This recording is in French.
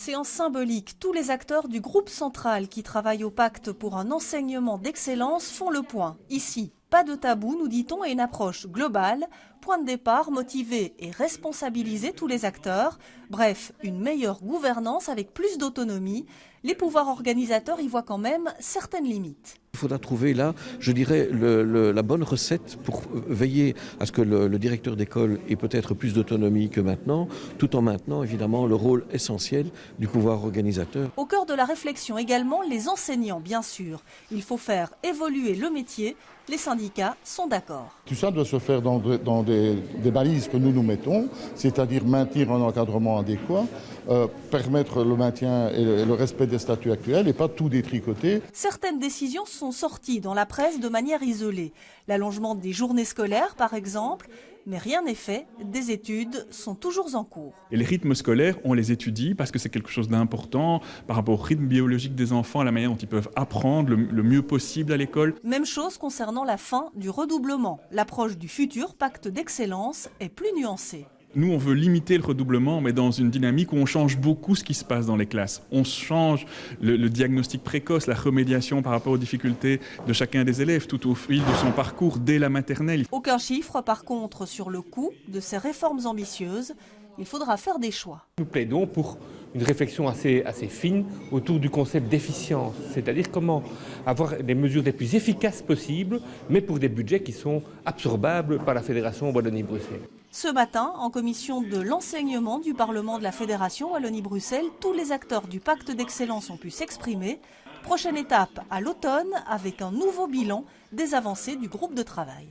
Séance symbolique, tous les acteurs du groupe central qui travaillent au pacte pour un enseignement d'excellence font le point. Ici, pas de tabou, nous dit-on, et une approche globale. Point de départ, motiver et responsabiliser tous les acteurs. Bref, une meilleure gouvernance avec plus d'autonomie. Les pouvoirs organisateurs y voient quand même certaines limites. Il faudra trouver là, je dirais, la bonne recette pour veiller à ce que le directeur d'école ait peut-être plus d'autonomie que maintenant, tout en maintenant évidemment le rôle essentiel du pouvoir organisateur. Au cœur de la réflexion également, les enseignants, bien sûr. Il faut faire évoluer le métier. Les syndicats sont d'accord. Tout ça doit se faire dans des balises que nous mettons, c'est-à-dire maintenir un encadrement adéquat, permettre le maintien et le respect des statuts actuels et pas tout détricoter. Certaines décisions sont sorties dans la presse de manière isolée. L'allongement des journées scolaires, par exemple. Mais rien n'est fait, des études sont toujours en cours. Et les rythmes scolaires, on les étudie parce que c'est quelque chose d'important par rapport au rythme biologique des enfants, à la manière dont ils peuvent apprendre le mieux possible à l'école. Même chose concernant la fin du redoublement. L'approche du futur pacte d'excellence est plus nuancée. Nous, on veut limiter le redoublement, mais dans une dynamique où on change beaucoup ce qui se passe dans les classes. On change le diagnostic précoce, la remédiation par rapport aux difficultés de chacun des élèves tout au fil de son parcours dès la maternelle. Aucun chiffre, par contre, sur le coût de ces réformes ambitieuses. Il faudra faire des choix. Nous plaidons pour une réflexion assez fine autour du concept d'efficience, c'est-à-dire comment avoir les mesures les plus efficaces possibles, mais pour des budgets qui sont absorbables par la Fédération Wallonie-Bruxelles. Ce matin, en commission de l'enseignement du Parlement de la Fédération Wallonie-Bruxelles, tous les acteurs du pacte d'excellence ont pu s'exprimer. Prochaine étape à l'automne avec un nouveau bilan des avancées du groupe de travail.